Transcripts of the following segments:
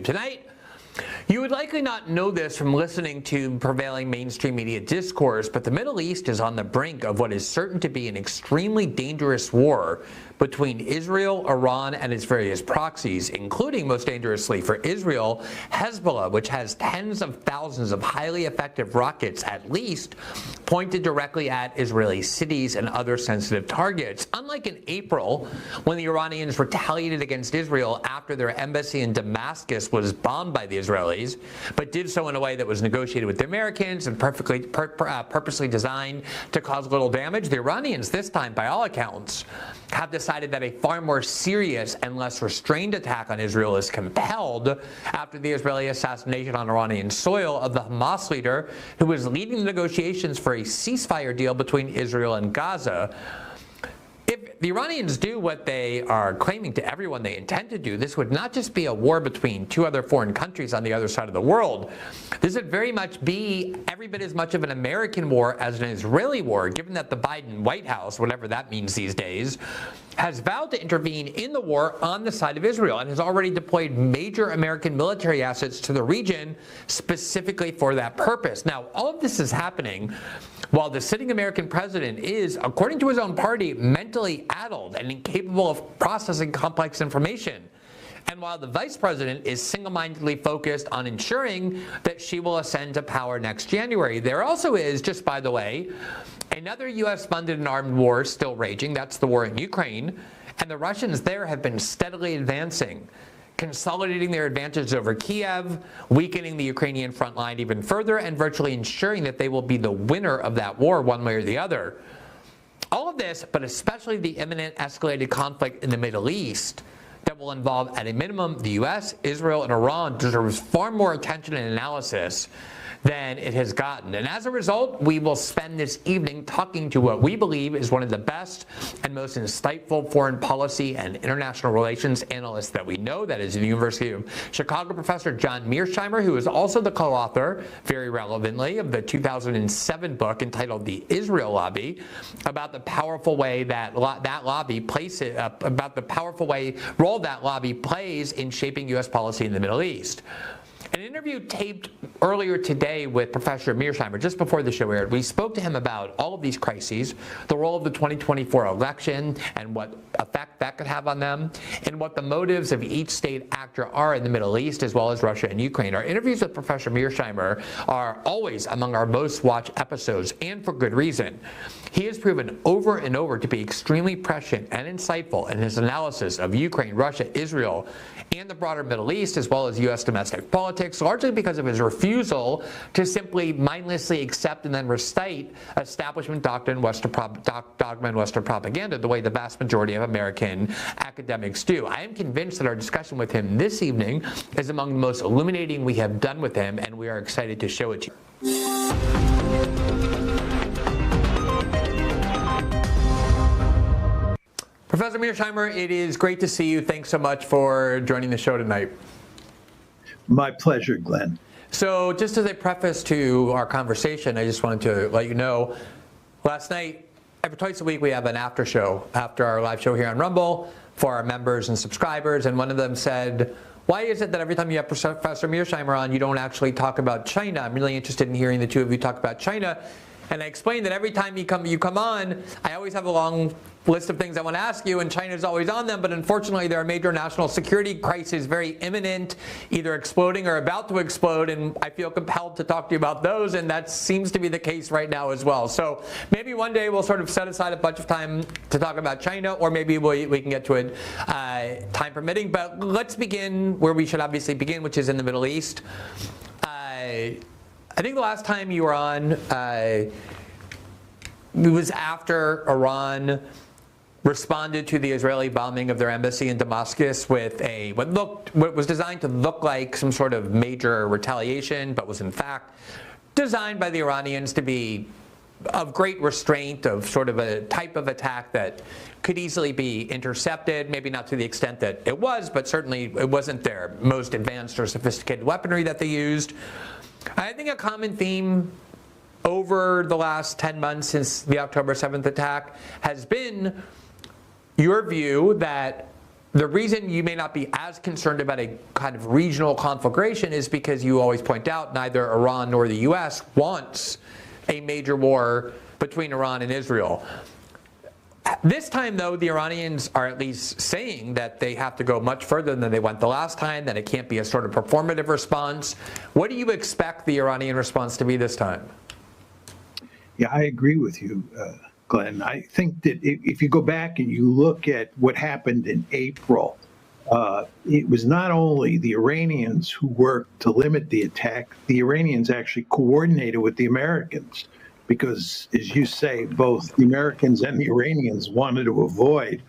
Tonight, you would likely not know this from listening to prevailing mainstream media discourse, but the Middle East is on the brink of what is certain to be an extremely dangerous war between Israel, Iran, and its various proxies, including, most dangerously for Israel, Hezbollah, which has tens of thousands of highly effective rockets, at least, pointed directly at Israeli cities and other sensitive targets. Unlike in April, when the Iranians retaliated against Israel after their embassy in Damascus was bombed by the Israelis, but did so in a way that was negotiated with the Americans and purposely designed to cause little damage, the Iranians this time, by all accounts, have decided that a far more serious and less restrained attack on Israel is compelled after the Israeli assassination on Iranian soil of the Hamas leader who was leading the negotiations for a ceasefire deal between Israel and Gaza. If the Iranians do what they are claiming to everyone they intend to do, this would not just be a war between two other foreign countries on the other side of the world. This would very much be every bit as much of an American war as an Israeli war, given that the Biden White House, whatever that means these days, has vowed to intervene in the war on the side of Israel and has already deployed major American military assets to the region specifically for that purpose. Now, all of this is happening while the sitting American president is, according to his own party, mentally addled and incapable of processing complex information. And while the vice president is single-mindedly focused on ensuring that she will ascend to power next January, there also is, just by the way, another U.S.-funded and armed war still raging. That's the war in Ukraine. And the Russians there have been steadily advancing, consolidating their advantage over Kiev, weakening the Ukrainian front line even further, and virtually ensuring that they will be the winner of that war one way or the other. All of this, but especially the imminent escalated conflict in the Middle East, that will involve, at a minimum, the U.S., Israel, and Iran, deserves far more attention and analysis than it has gotten. And as a result, we will spend this evening talking to what we believe is one of the best and most insightful foreign policy and international relations analysts that we know. That is the University of Chicago professor John Mearsheimer, who is also the co-author, very relevantly, of the 2007 book entitled The Israel Lobby, about the powerful way that role that lobby plays in shaping U.S. policy in the Middle East. An interview taped earlier today with Professor Mearsheimer, just before the show aired, we spoke to him about all of these crises, the role of the 2024 election and what effect that could have on them, and what the motives of each state actor are in the Middle East, as well as Russia and Ukraine. Our interviews with Professor Mearsheimer are always among our most watched episodes, and for good reason. He has proven over and over to be extremely prescient and insightful in his analysis of Ukraine, Russia, Israel, and the broader Middle East, as well as U.S. domestic politics, largely because of his refusal to simply mindlessly accept and then recite establishment dogma and Western propaganda the way the vast majority of American academics do. I am convinced that our discussion with him this evening is among the most illuminating we have done with him, and we are excited to show it to you. Professor Mearsheimer, it is great to see you. Thanks so much for joining the show tonight. My pleasure, Glenn. So just as a preface to our conversation, I just wanted to let you know, last night, twice a week, we have an after show after our live show here on Rumble for our members and subscribers, and one of them said, why is it that every time you have Professor Mearsheimer on, you don't actually talk about China? I'm really interested in hearing the two of you talk about China. And I explained that every time you come on, I always have a long list of things I want to ask you, and China's always on them, but unfortunately there are major national security crises very imminent, either exploding or about to explode, and I feel compelled to talk to you about those, and that seems to be the case right now as well. So maybe one day we'll sort of set aside a bunch of time to talk about China, or maybe we can get to it time permitting. But let's begin where we should obviously begin, which is in the Middle East. I think the last time you were on, it was after Iran responded to the Israeli bombing of their embassy in Damascus with what was designed to look like some sort of major retaliation, but was in fact designed by the Iranians to be of great restraint, of sort of a type of attack that could easily be intercepted, maybe not to the extent that it was, but certainly it wasn't their most advanced or sophisticated weaponry that they used. I think a common theme over the last 10 months since the October 7th attack has been your view that the reason you may not be as concerned about a kind of regional conflagration is because you always point out neither Iran nor the U.S. wants a major war between Iran and Israel. This time, though, the Iranians are at least saying that they have to go much further than they went the last time, that it can't be a sort of performative response. What do you expect the Iranian response to be this time? Yeah, I agree with you, Glenn. I think that if you go back and you look at what happened in April, it was not only the Iranians who worked to limit the attack, the Iranians actually coordinated with the Americans. Because, as you say, both the Americans and the Iranians wanted to avoid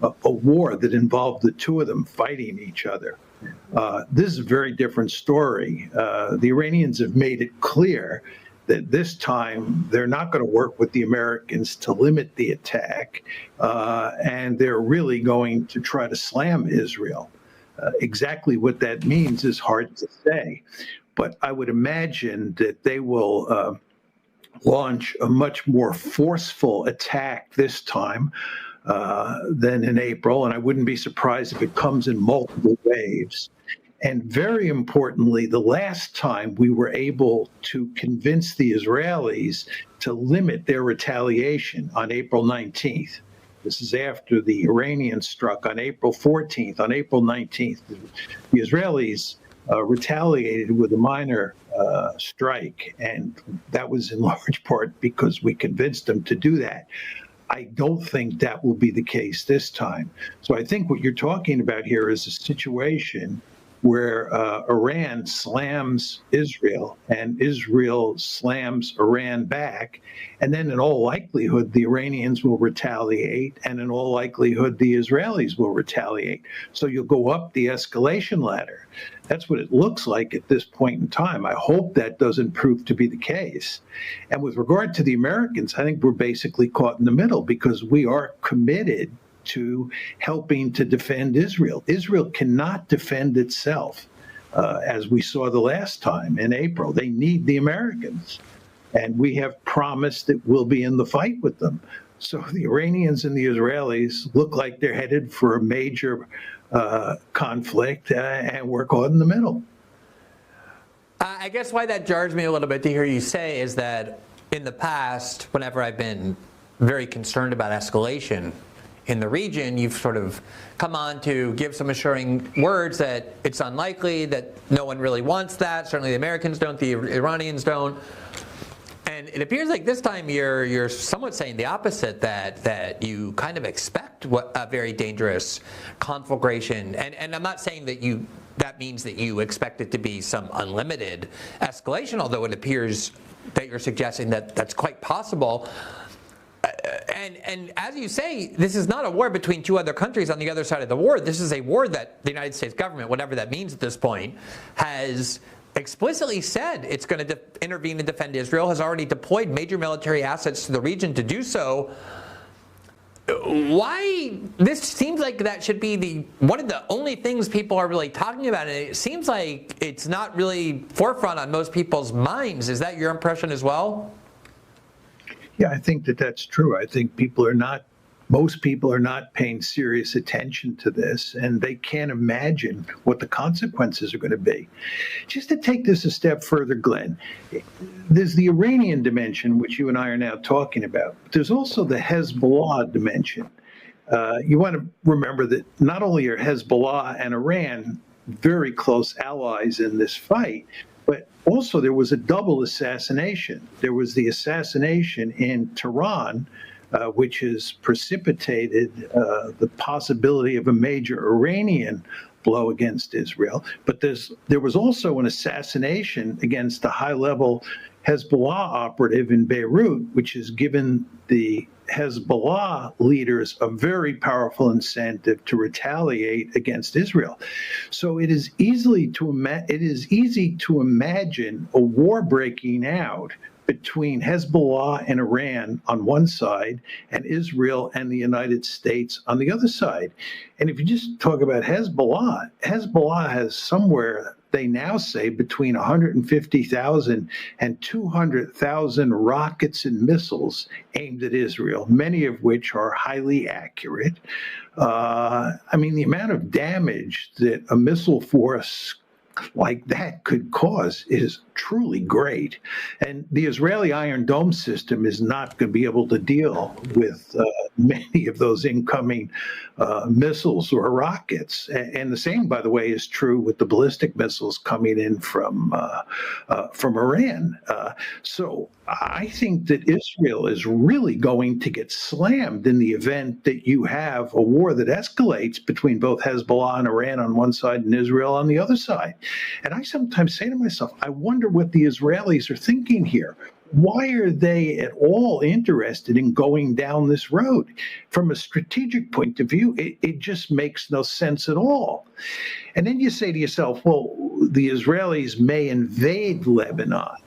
a war that involved the two of them fighting each other. This is a very different story. The Iranians have made it clear that this time they're not going to work with the Americans to limit the attack, and they're really going to try to slam Israel. Exactly what that means is hard to say, but I would imagine that they will launch a much more forceful attack this time than in April, and I wouldn't be surprised if it comes in multiple waves. And very importantly, the last time we were able to convince the Israelis to limit their retaliation on April 19th. This is after the Iranians struck on April 14th. On April 19th, the Israelis retaliated with a minor strike, and that was in large part because we convinced them to do that. I don't think that will be the case this time. So I think what you're talking about here is a situation where Iran slams Israel and Israel slams Iran back, and then in all likelihood the Iranians will retaliate, and in all likelihood the Israelis will retaliate. So you'll go up the escalation ladder. That's what it looks like at this point in time. I hope that doesn't prove to be the case. And with regard to the Americans, I think we're basically caught in the middle because we are committed to helping to defend Israel. Israel cannot defend itself, as we saw the last time in April. They need the Americans, and we have promised that we'll be in the fight with them. So the Iranians and the Israelis look like they're headed for a major conflict, and we're caught in the middle. I guess why that jars me a little bit to hear you say is that in the past, whenever I've been very concerned about escalation in the region, you've sort of come on to give some assuring words that it's unlikely, that no one really wants that. Certainly the Americans don't, the Iranians don't. And it appears like this time you're somewhat saying the opposite, that you kind of expect a very dangerous conflagration. And I'm not saying that means that you expect it to be some unlimited escalation, although it appears that you're suggesting that that's quite possible. And as you say, this is not a war between two other countries on the other side of the war. This is a war that the United States government, whatever that means at this point, has explicitly said it's going to intervene and defend Israel, has already deployed major military assets to the region to do so. Why? This seems like that should be one of the only things people are really talking about, and it seems like it's not really forefront on most people's minds. Is that your impression as well? Yeah, I think that that's true. I think most people are not paying serious attention to this, and they can't imagine what the consequences are going to be. Just to take this a step further, Glenn, there's the Iranian dimension, which you and I are now talking about. But there's also the Hezbollah dimension. You want to remember that not only are Hezbollah and Iran very close allies in this fight, but also there was a double assassination. There was the assassination in Tehran, which has precipitated the possibility of a major Iranian blow against Israel. But there was also an assassination against a high-level Hezbollah operative in Beirut, which has given the Hezbollah leaders a very powerful incentive to retaliate against Israel. So it is easy to imagine a war breaking out between Hezbollah and Iran on one side and Israel and the United States on the other side. And if you just talk about Hezbollah, Hezbollah has somewhere they now say between 150,000 and 200,000 rockets and missiles aimed at Israel, many of which are highly accurate. I mean, the amount of damage that a missile force like that could cause is truly great. And the Israeli Iron Dome system is not going to be able to deal with many of those incoming missiles or rockets. And the same, by the way, is true with the ballistic missiles coming in from Iran. So I think that Israel is really going to get slammed in the event that you have a war that escalates between both Hezbollah and Iran on one side and Israel on the other side. And I sometimes say to myself, I wonder what the Israelis are thinking here. Why are they at all interested in going down this road? From a strategic point of view, it just makes no sense at all. And then you say to yourself, well, the Israelis may invade Lebanon.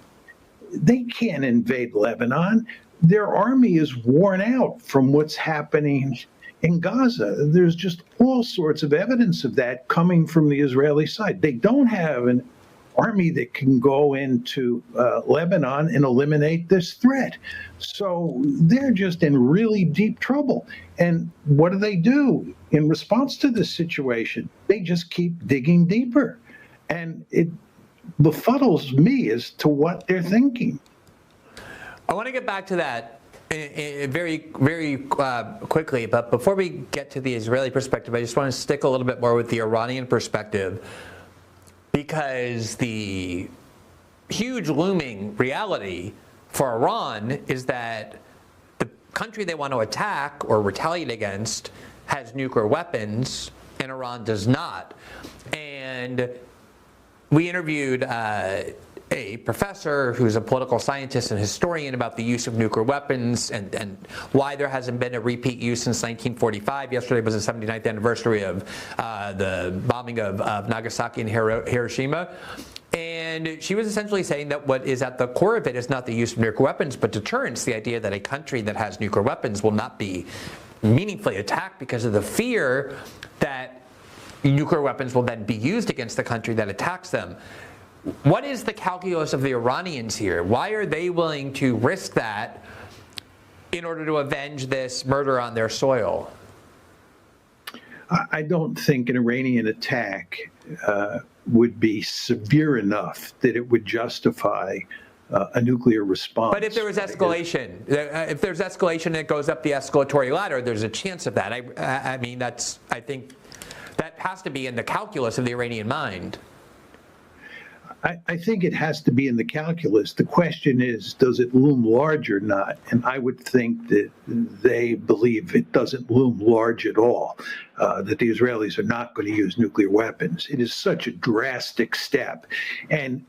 They can't invade Lebanon. Their army is worn out from what's happening in Gaza. There's just all sorts of evidence of that coming from the Israeli side. They don't have an army that can go into Lebanon and eliminate this threat. So they're just in really deep trouble. And what do? In response to this situation? They just keep digging deeper. And it befuddles me as to what they're thinking. I want to get back to that very, very quickly, but before we get to the Israeli perspective, I just want to stick a little bit more with the Iranian perspective, because the huge looming reality for Iran is that the country they want to attack or retaliate against has nuclear weapons, and Iran does not. And we interviewed a professor who's a political scientist and historian about the use of nuclear weapons and why there hasn't been a repeat use since 1945. Yesterday was the 79th anniversary of the bombing of Nagasaki and Hiroshima. And she was essentially saying that what is at the core of it is not the use of nuclear weapons, but deterrence, the idea that a country that has nuclear weapons will not be meaningfully attacked because of the fear that nuclear weapons will then be used against the country that attacks them. What is the calculus of the Iranians here? Why are they willing to risk that in order to avenge this murder on their soil? I don't think an Iranian attack would be severe enough that it would justify a nuclear response. But if there was escalation, if there's escalation, it goes up the escalatory ladder, there's a chance of that. I mean, I think that has to be in the calculus of the Iranian mind. I think it has to be in the calculus. The question is, does it loom large or not? And I would think that they believe it doesn't loom large at all, that the Israelis are not going to use nuclear weapons. It is such a drastic step. And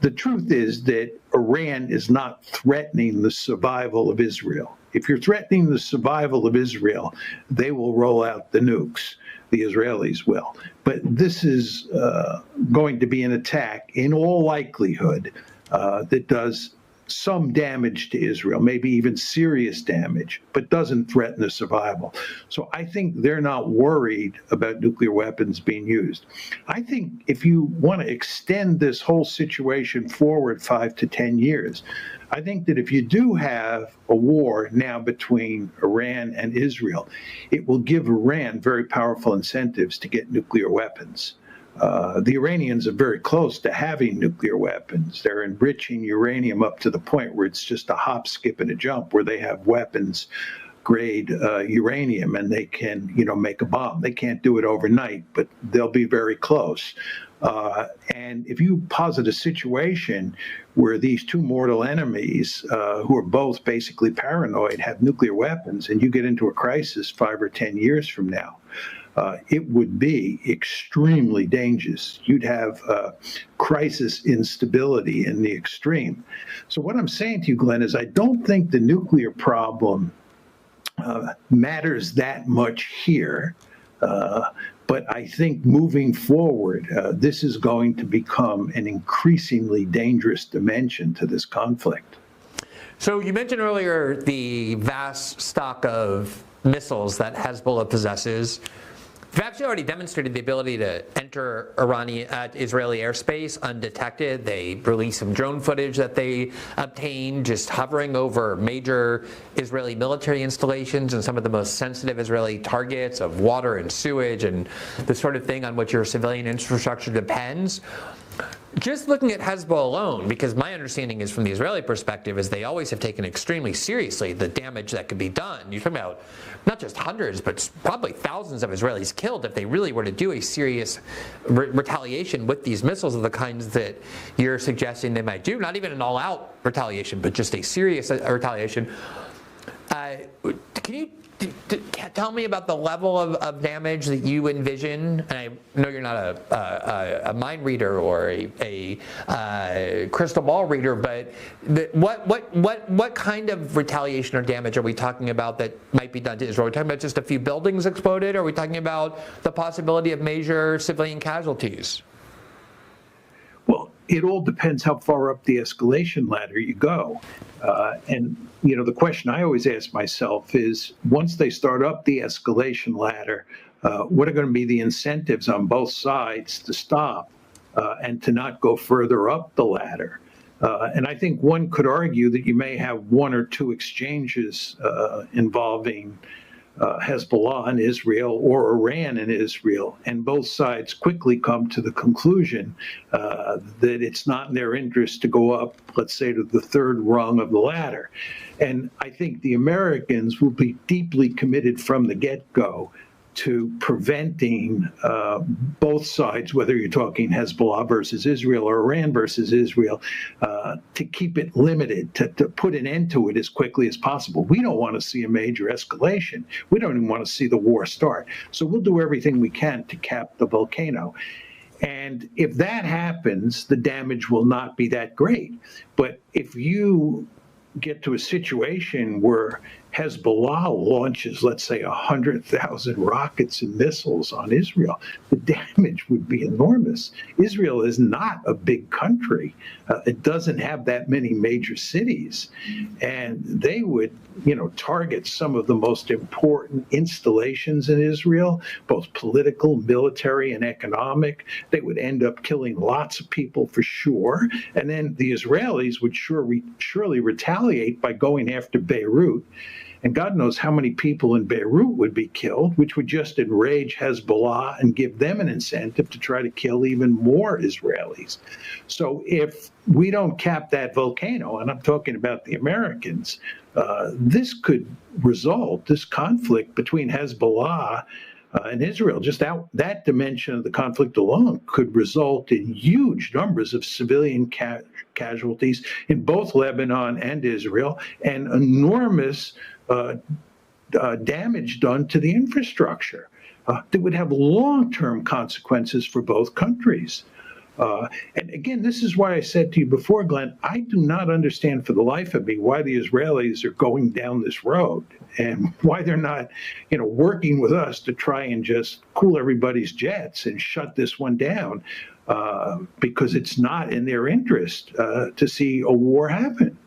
the truth is that Iran is not threatening the survival of Israel. If you're threatening the survival of Israel, they will roll out the nukes. The Israelis will. But this is going to be an attack, in all likelihood, that does some damage to Israel, maybe even serious damage, but doesn't threaten the survival. So I think they're not worried about nuclear weapons being used. I think if you want to extend this whole situation forward 5 to 10 years, I think that if you do have a war now between Iran and Israel, it will give Iran very powerful incentives to get nuclear weapons. The Iranians are very close to having nuclear weapons. They're enriching uranium up to the point where it's just a hop, skip, and a jump, where they have weapons grade uranium, and they can, make a bomb. They can't do it overnight, but they'll be very close. And if you posit a situation where these two mortal enemies, who are both basically paranoid, have nuclear weapons, and you get into a crisis 5 or 10 years from now, it would be extremely dangerous. You'd have crisis instability in the extreme. So what I'm saying to you, Glenn, is I don't think the nuclear problem matters that much here. But I think moving forward, this is going to become an increasingly dangerous dimension to this conflict. So you mentioned earlier the vast stock of missiles that Hezbollah possesses. They've actually already demonstrated the ability to enter Israeli airspace undetected. They released some drone footage that they obtained just hovering over major Israeli military installations and some of the most sensitive Israeli targets of water and sewage and the sort of thing on which your civilian infrastructure depends. Just looking at Hezbollah alone, because my understanding is from the Israeli perspective is they always have taken extremely seriously the damage that could be done. You're talking about not just hundreds, but probably thousands of Israelis killed if they really were to do a serious retaliation with these missiles of the kinds that you're suggesting they might do. Not even an all-out retaliation, but just a serious retaliation. Can you tell me about the level of damage that you envision? And I know you're not a mind reader or a crystal ball reader, but what kind of retaliation or damage are we talking about that might be done to Israel? Are we talking about just a few buildings exploded? Or are we talking about the possibility of major civilian casualties? Well, it all depends how far up the escalation ladder you go. And the question I always ask myself is, once they start up the escalation ladder, what are going to be the incentives on both sides to stop and to not go further up the ladder? And I think one could argue that you may have one or two exchanges involving Hezbollah and Israel or Iran and Israel, and both sides quickly come to the conclusion that it's not in their interest to go up, let's say, to the third rung of the ladder. And I think the Americans will be deeply committed from the get-go to preventing both sides, whether you're talking Hezbollah versus Israel or Iran versus Israel, to keep it limited, to put an end to it as quickly as possible. We don't want to see a major escalation. We don't even want to see the war start. So we'll do everything we can to cap the volcano. And if that happens, the damage will not be that great. But if you get to a situation where Hezbollah launches, let's say, 100,000 rockets and missiles on Israel, the damage would be enormous. Israel is not a big country. It doesn't have that many major cities. And they would, target some of the most important installations in Israel, both political, military, and economic. They would end up killing lots of people for sure. And then the Israelis would surely retaliate by going after Beirut. And God knows how many people in Beirut would be killed, which would just enrage Hezbollah and give them an incentive to try to kill even more Israelis. So if we don't cap that volcano, and I'm talking about the Americans, this could result, this conflict between Hezbollah and Israel, just that dimension of the conflict alone could result in huge numbers of civilian casualties in both Lebanon and Israel, and enormous damage done to the infrastructure that would have long-term consequences for both countries. And again, this is why I said to you before, Glenn, I do not understand for the life of me why the Israelis are going down this road and why they're not, working with us to try and just cool everybody's jets and shut this one down, because it's not in their interest to see a war happen.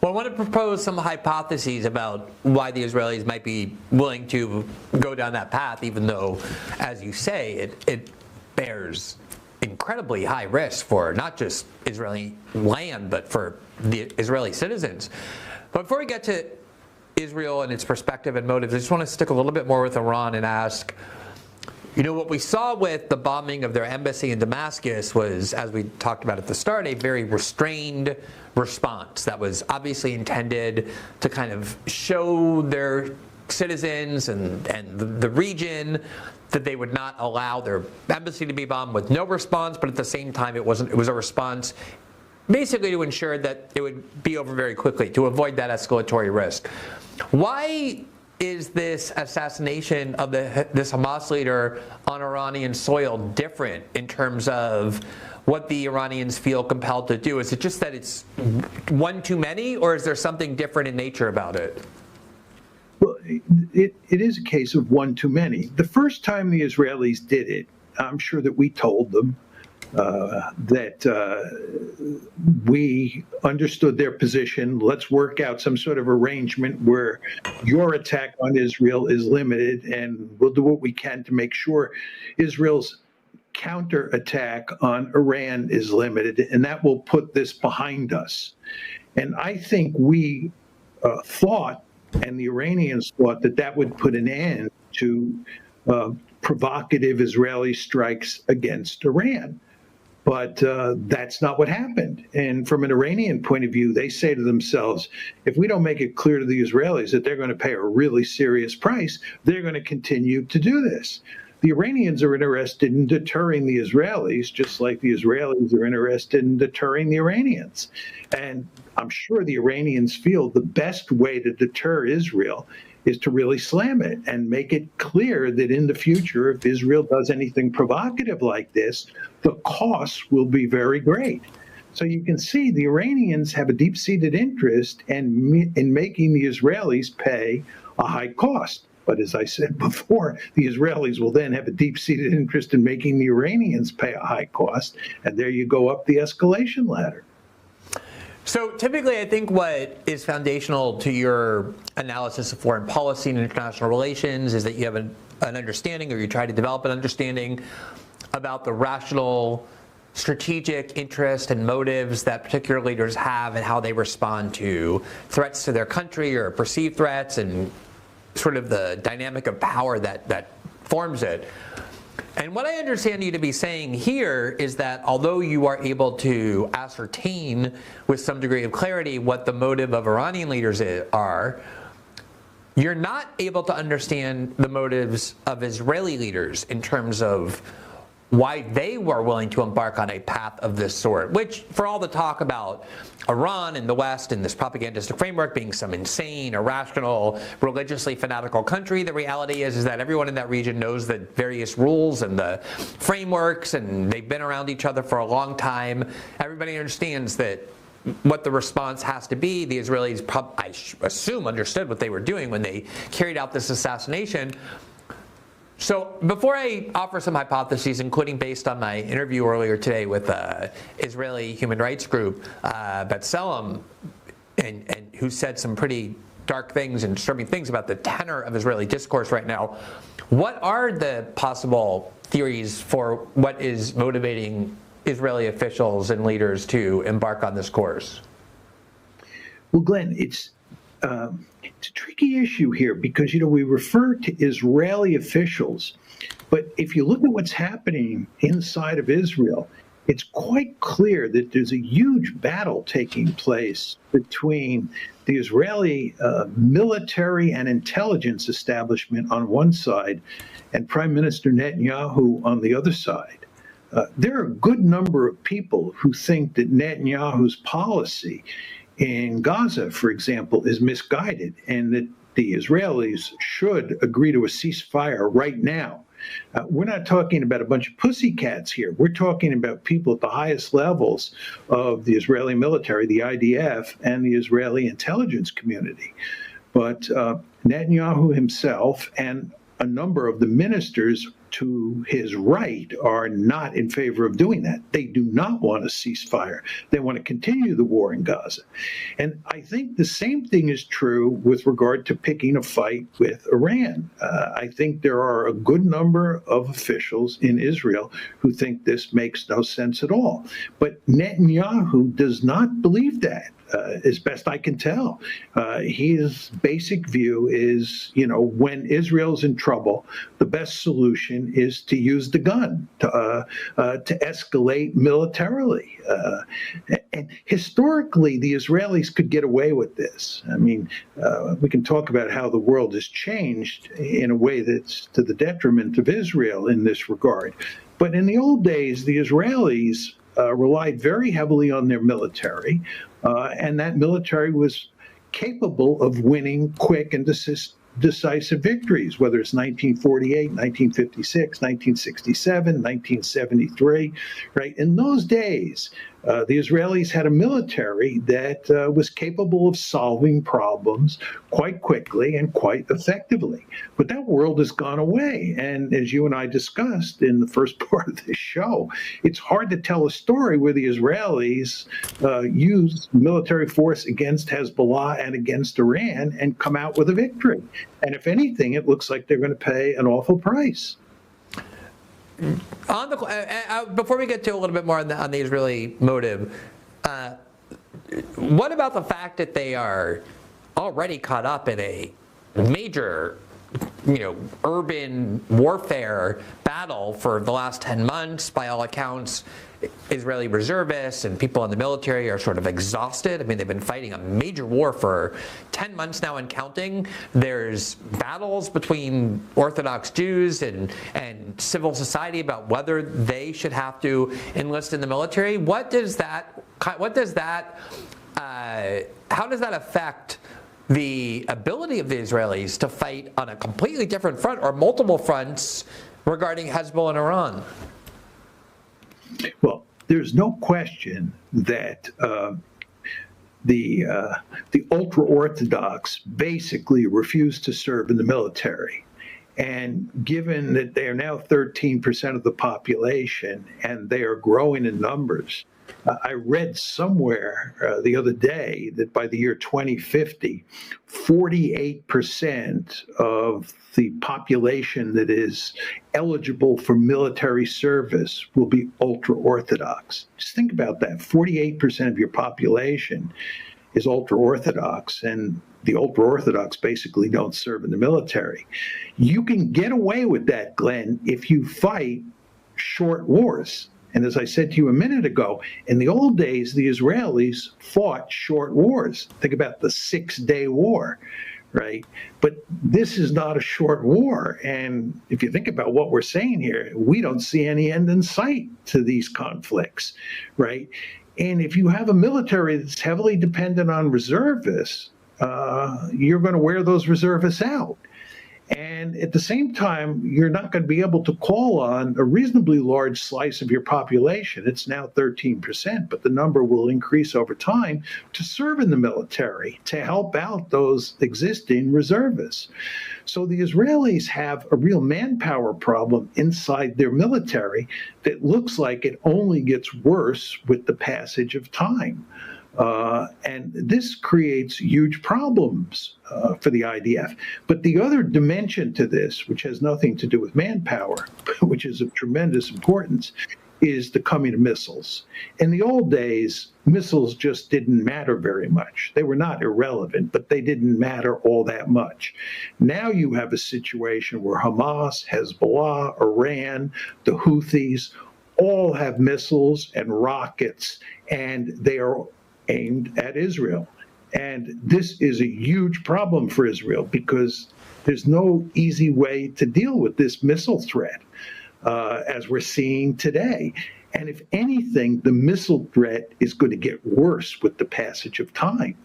Well, I want to propose some hypotheses about why the Israelis might be willing to go down that path, even though, as you say, it bears incredibly high risk for not just Israeli land, but for the Israeli citizens. But before we get to Israel and its perspective and motives, I just want to stick a little bit more with Iran and ask, what we saw with the bombing of their embassy in Damascus was, as we talked about at the start, a very restrained response that was obviously intended to kind of show their citizens and the region that they would not allow their embassy to be bombed with no response, but at the same time it was a response basically to ensure that it would be over very quickly, to avoid that escalatory risk. Why is this assassination of this Hamas leader on Iranian soil different in terms of what the Iranians feel compelled to do? Is it just that it's one too many, or is there something different in nature about it? Well, it is a case of one too many. The first time the Israelis did it, I'm sure that we told them that we understood their position. Let's work out some sort of arrangement where your attack on Israel is limited, and we'll do what we can to make sure Israel's counterattack on Iran is limited, and that will put this behind us. And I think we thought, and the Iranians thought, that that would put an end to provocative Israeli strikes against Iran. But that's not what happened. And from an Iranian point of view, they say to themselves, if we don't make it clear to the Israelis that they're going to pay a really serious price, they're going to continue to do this. The Iranians are interested in deterring the Israelis, just like the Israelis are interested in deterring the Iranians. And I'm sure the Iranians feel the best way to deter Israel is to really slam it and make it clear that in the future, if Israel does anything provocative like this, the costs will be very great. So you can see the Iranians have a deep-seated interest in making the Israelis pay a high cost. But as I said before, the Israelis will then have a deep-seated interest in making the Iranians pay a high cost. And there you go up the escalation ladder. So typically, I think what is foundational to your analysis of foreign policy and international relations is that you have an understanding, or you try to develop an understanding about the rational strategic interest and motives that particular leaders have and how they respond to threats to their country or perceived threats, and sort of the dynamic of power that forms it. And what I understand you to be saying here is that although you are able to ascertain with some degree of clarity what the motive of Iranian leaders are, you're not able to understand the motives of Israeli leaders in terms of why they were willing to embark on a path of this sort, which, for all the talk about Iran and the West and this propagandistic framework being some insane, irrational, religiously fanatical country, the reality is that everyone in that region knows the various rules and the frameworks, and they've been around each other for a long time. Everybody understands that what the response has to be. The Israelis, I assume, understood what they were doing when they carried out this assassination. So before I offer some hypotheses, including based on my interview earlier today with Israeli human rights group, B'Tselem, and who said some pretty dark things and disturbing things about the tenor of Israeli discourse right now, what are the possible theories for what is motivating Israeli officials and leaders to embark on this course? Well, Glenn, it's a tricky issue here because, we refer to Israeli officials, but if you look at what's happening inside of Israel, it's quite clear that there's a huge battle taking place between the Israeli military and intelligence establishment on one side and Prime Minister Netanyahu on the other side. There are a good number of people who think that Netanyahu's policy in Gaza, for example, is misguided, and that the Israelis should agree to a ceasefire right now. We're not talking about a bunch of pussycats here. We're talking about people at the highest levels of the Israeli military, the IDF, and the Israeli intelligence community. But Netanyahu himself and a number of the ministers to his right are not in favor of doing that. They do not want a ceasefire. They want to continue the war in Gaza. And I think the same thing is true with regard to picking a fight with Iran. I think there are a good number of officials in Israel who think this makes no sense at all. But Netanyahu does not believe that. As best I can tell, his basic view is, when Israel's in trouble, the best solution is to use the gun, to escalate militarily. And historically, the Israelis could get away with this. I mean, we can talk about how the world has changed in a way that's to the detriment of Israel in this regard. But in the old days, the Israelis relied very heavily on their military, and that military was capable of winning quick and decisive victories, whether it's 1948, 1956, 1967, 1973, right? In those days, The Israelis had a military that was capable of solving problems quite quickly and quite effectively. But that world has gone away. And as you and I discussed in the first part of this show, it's hard to tell a story where the Israelis use military force against Hezbollah and against Iran and come out with a victory. And if anything, it looks like they're going to pay an awful price. Before we get to a little bit more on the Israeli motive, what about the fact that they are already caught up in a major, urban warfare battle for the last 10 months? By all accounts, Israeli reservists and people in the military are sort of exhausted. I mean, they've been fighting a major war for 10 months now and counting. There's battles between Orthodox Jews and civil society about whether they should have to enlist in the military. How does that affect the ability of the Israelis to fight on a completely different front or multiple fronts regarding Hezbollah and Iran? Well, there's no question that the ultra-Orthodox basically refuse to serve in the military. And given that they are now 13% of the population and they are growing in numbers, I read somewhere the other day that by the year 2050, 48% of the population that is eligible for military service will be ultra-Orthodox. Just think about that. 48% of your population is ultra-Orthodox, and the ultra-Orthodox basically don't serve in the military. You can get away with that, Glenn, if you fight short wars. And as I said to you a minute ago, in the old days, the Israelis fought short wars. Think about the 6-day war, right? But this is not a short war. And if you think about what we're saying here, we don't see any end in sight to these conflicts, right? And if you have a military that's heavily dependent on reservists, you're going to wear those reservists out. And at the same time, you're not going to be able to call on a reasonably large slice of your population. It's now 13%, but the number will increase over time to serve in the military, to help out those existing reservists. So the Israelis have a real manpower problem inside their military that looks like it only gets worse with the passage of time. And this creates huge problems for the IDF. But the other dimension to this, which has nothing to do with manpower, which is of tremendous importance, is the coming of missiles. In the old days, missiles just didn't matter very much. They were not irrelevant, but they didn't matter all that much. Now you have a situation where Hamas, Hezbollah, Iran, the Houthis, all have missiles and rockets, and they are aimed at Israel. And this is a huge problem for Israel because there's no easy way to deal with this missile threat, as we're seeing today. And if anything, the missile threat is going to get worse with the passage of time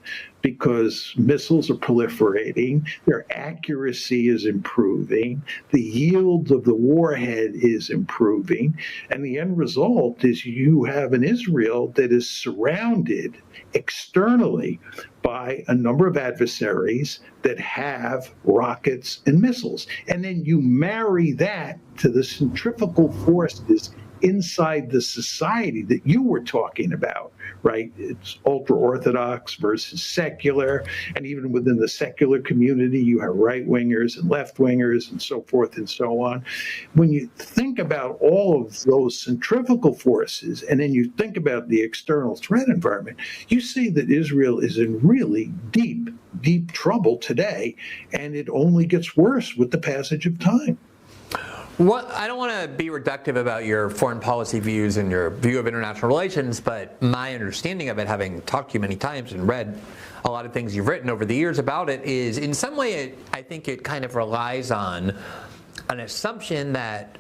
because missiles are proliferating, their accuracy is improving, the yield of the warhead is improving, and the end result is you have an Israel that is surrounded externally by a number of adversaries that have rockets and missiles. And then you marry that to the centrifugal forces inside the society that you were talking about, right? It's ultra-Orthodox versus secular, and even within the secular community, you have right-wingers and left-wingers and so forth and so on. When you think about all of those centrifugal forces, and then you think about the external threat environment, you see that Israel is in really deep, deep trouble today, and it only gets worse with the passage of time. Well, I don't want to be reductive about your foreign policy views and your view of international relations, but my understanding of it, having talked to you many times and read a lot of things you've written over the years about it, is in some way I think it kind of relies on an assumption that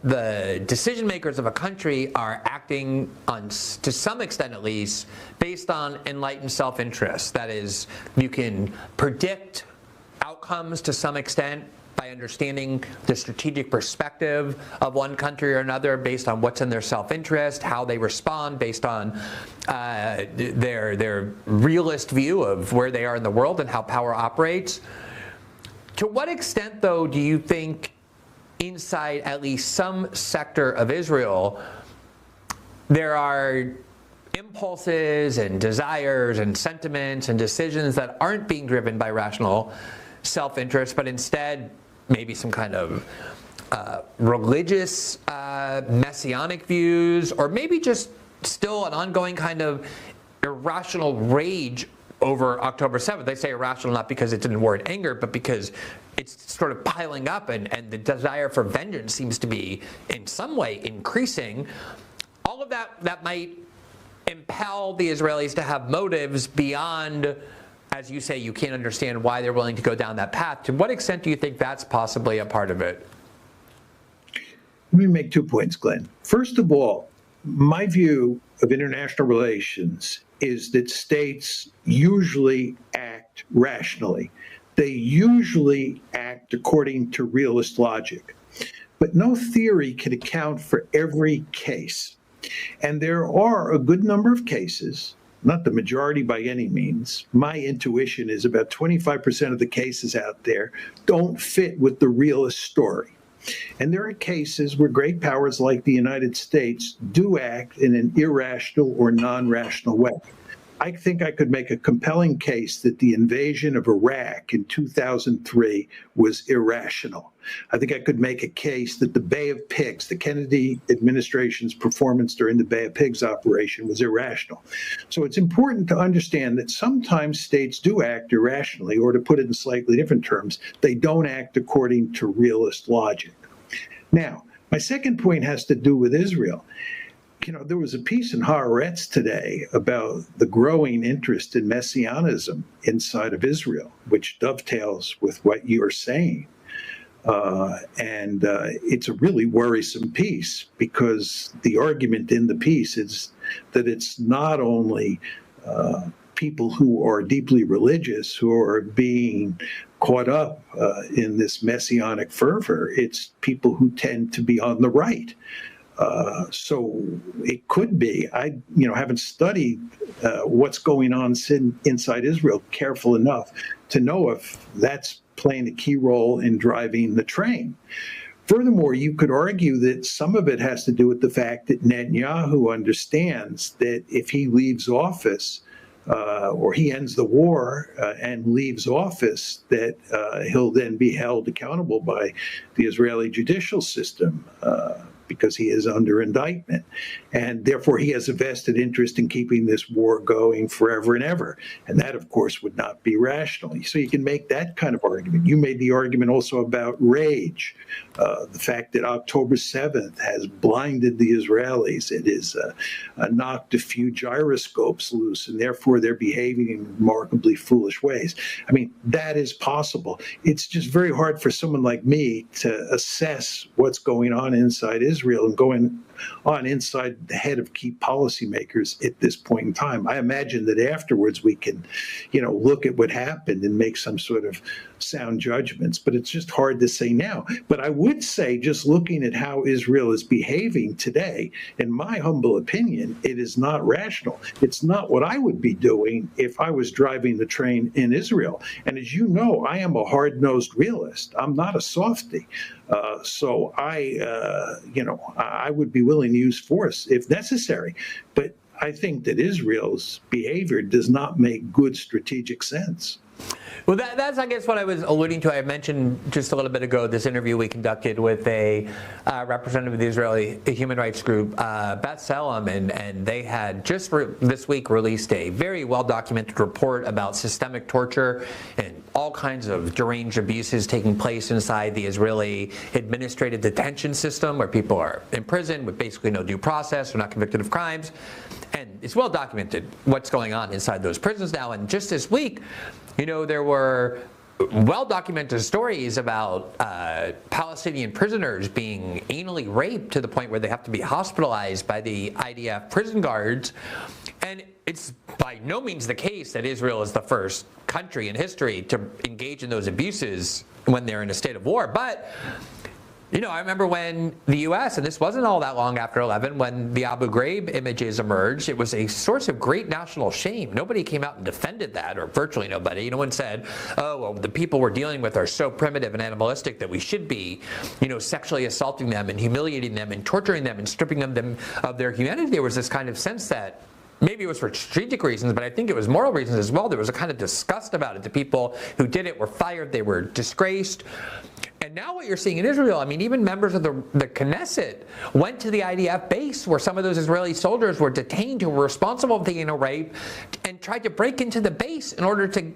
the decision makers of a country are acting on, to some extent at least, based on enlightened self-interest. That is, you can predict outcomes to some extent by understanding the strategic perspective of one country or another based on what's in their self-interest, how they respond based on their realist view of where they are in the world and how power operates. To what extent, though, do you think inside at least some sector of Israel there are impulses and desires and sentiments and decisions that aren't being driven by rational self-interest, but instead maybe some kind of religious messianic views, or maybe just still an ongoing kind of irrational rage over October 7th. They say irrational not because it's in a word anger, but because it's sort of piling up and the desire for vengeance seems to be in some way increasing. All of that might impel the Israelis to have motives beyond, as you say, you can't understand why they're willing to go down that path. To what extent do you think that's possibly a part of it? Let me make 2 points, Glenn. First of all, my view of international relations is that states usually act rationally. They usually act according to realist logic. But no theory can account for every case. And there are a good number of cases, not the majority by any means. My intuition is about 25% of the cases out there don't fit with the realist story. And there are cases where great powers like the United States do act in an irrational or non-rational way. I think I could make a compelling case that the invasion of Iraq in 2003 was irrational. I think I could make a case that the Bay of Pigs, the Kennedy administration's performance during the Bay of Pigs operation, was irrational. So it's important to understand that sometimes states do act irrationally, or to put it in slightly different terms, they don't act according to realist logic. Now, my second point has to do with Israel. You know, there was a piece in Haaretz today about the growing interest in messianism inside of Israel, which dovetails with what you're saying. And it's a really worrisome piece, because the argument in the piece is that it's not only people who are deeply religious who are being caught up in this messianic fervor, it's people who tend to be on the right. So it could be. I haven't studied what's going on inside Israel careful enough to know if that's playing a key role in driving the train. Furthermore, you could argue that some of it has to do with the fact that Netanyahu understands that if he leaves office, or he ends the war and leaves office, that he'll then be held accountable by the Israeli judicial system, because he is under indictment. And therefore, he has a vested interest in keeping this war going forever and ever. And that, of course, would not be rational. So you can make that kind of argument. You made the argument also about rage, the fact that October 7th has blinded the Israelis. It has knocked a few gyroscopes loose, and therefore they're behaving in remarkably foolish ways. I mean, that is possible. It's just very hard for someone like me to assess what's going on inside Israel and going on inside the head of key policymakers at this point in time. I imagine that afterwards we can, look at what happened and make some sort of sound judgments, but it's just hard to say now. But I would say, just looking at how Israel is behaving today, in my humble opinion, it is not rational. It's not what I would be doing if I was driving the train in Israel. And as you know, I am a hard-nosed realist. I'm not a softie. So I would be willing to use force if necessary. But I think that Israel's behavior does not make good strategic sense. Well, that's, I guess, what I was alluding to. I mentioned just a little bit ago this interview we conducted with a representative of the Israeli human rights group, B'Tselem, and they had just this week released a very well-documented report about systemic torture and all kinds of deranged abuses taking place inside the Israeli administrative detention system, where people are in prison with basically no due process or not convicted of crimes. And it's well documented what's going on inside those prisons now. And just this week, there were well-documented stories about Palestinian prisoners being anally raped to the point where they have to be hospitalized by the IDF prison guards. And it's by no means the case that Israel is the first country in history to engage in those abuses when they're in a state of war. But I remember when the U.S., and this wasn't all that long after 11, when the Abu Ghraib images emerged, it was a source of great national shame. Nobody came out and defended that, or virtually nobody. No one said, oh, well, the people we're dealing with are so primitive and animalistic that we should be, sexually assaulting them and humiliating them and torturing them and stripping them of their humanity. There was this kind of sense that maybe it was for strategic reasons, but I think it was moral reasons as well. There was a kind of disgust about it. The people who did it were fired. They were disgraced. And now what you're seeing in Israel, I mean, even members of the Knesset went to the IDF base where some of those Israeli soldiers were detained who were responsible for the anal rape and tried to break into the base in order to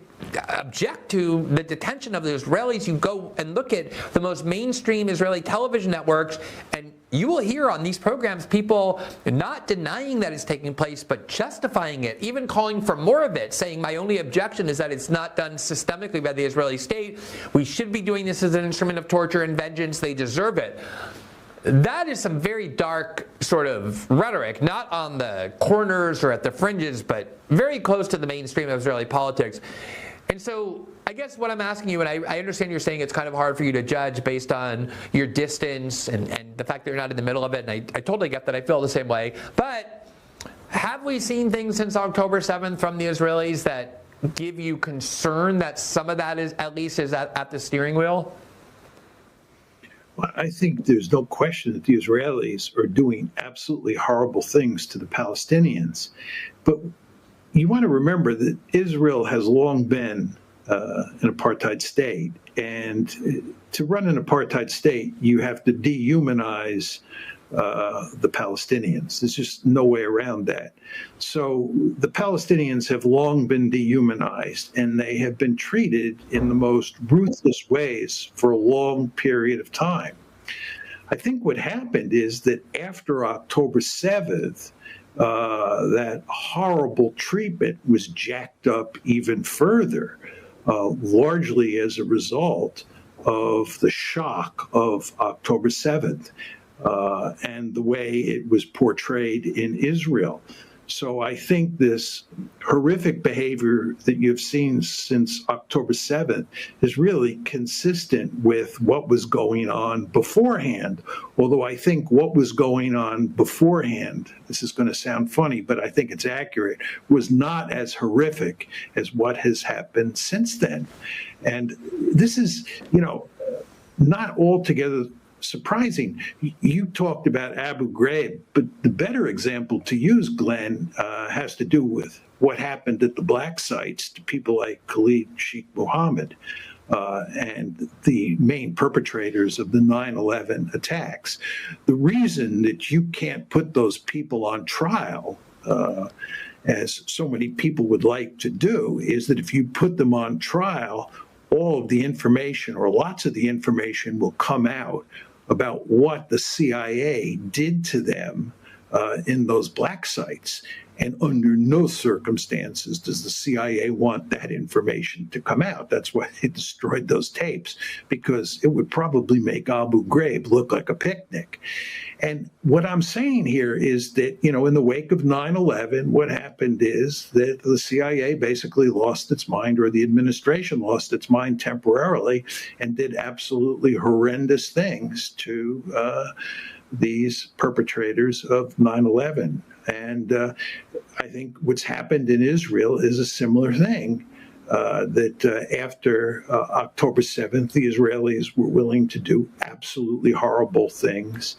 object to the detention of the Israelis. You go and look at the most mainstream Israeli television networks, and you will hear on these programs people not denying that it's taking place, but justifying it, even calling for more of it, saying my only objection is that it's not done systemically by the Israeli state. We should be doing this as an instrument of torture and vengeance. They deserve it. That is some very dark sort of rhetoric, not on the corners or at the fringes, but very close to the mainstream of Israeli politics. And so I guess what I'm asking you, and I understand you're saying it's kind of hard for you to judge based on your distance and the fact that you're not in the middle of it, and I totally get that. I feel the same way. But have we seen things since October 7th from the Israelis that give you concern that some of that is at least at the steering wheel? Well, I think there's no question that the Israelis are doing absolutely horrible things to the Palestinians. But you want to remember that Israel has long been an apartheid state. And to run an apartheid state, you have to dehumanize the Palestinians. There's just no way around that. So the Palestinians have long been dehumanized, and they have been treated in the most ruthless ways for a long period of time. I think what happened is that after October 7th, that horrible treatment was jacked up even further, largely as a result of the shock of October 7th and the way it was portrayed in Israel. So I think this horrific behavior that you've seen since October 7th is really consistent with what was going on beforehand. Although I think what was going on beforehand, this is going to sound funny, but I think it's accurate, was not as horrific as what has happened since then. And this is, not altogether surprising. You talked about Abu Ghraib, but the better example to use, Glenn, has to do with what happened at the black sites to people like Khalid Sheikh Mohammed and the main perpetrators of the 9/11 attacks. The reason that you can't put those people on trial, as so many people would like to do, is that if you put them on trial, all of the information or lots of the information will come out about what the CIA did to them in those black sites. And under no circumstances does the CIA want that information to come out. That's why they destroyed those tapes, because it would probably make Abu Ghraib look like a picnic. And what I'm saying here is that, in the wake of 9/11, what happened is that the CIA basically lost its mind, or the administration lost its mind temporarily, and did absolutely horrendous things to these perpetrators of 9/11. And I think what's happened in Israel is a similar thing, that after October 7th, the Israelis were willing to do absolutely horrible things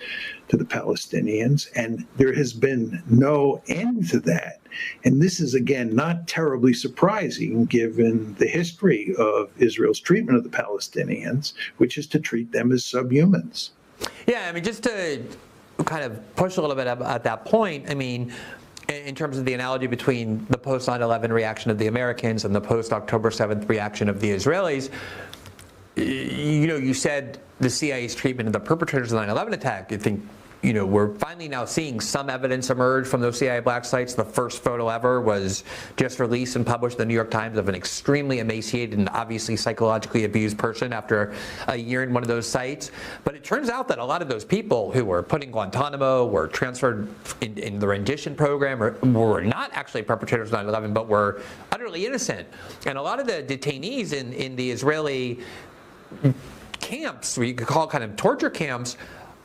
to the Palestinians, and there has been no end to that. And this is, again, not terribly surprising given the history of Israel's treatment of the Palestinians, which is to treat them as subhumans. Yeah, just to kind of push a little bit at that point, in terms of the analogy between the post 9/11 reaction of the Americans and the post October 7th reaction of the Israelis, you said the CIA's treatment of the perpetrators of the 9/11 attack, I think we're finally now seeing some evidence emerge from those CIA black sites. The first photo ever was just released and published in the New York Times of an extremely emaciated and obviously psychologically abused person after a year in one of those sites. But it turns out that a lot of those people who were put in Guantanamo, were transferred in the rendition program, or were not actually perpetrators of 9/11, but were utterly innocent. And a lot of the detainees in the Israeli camps, or you could call kind of torture camps,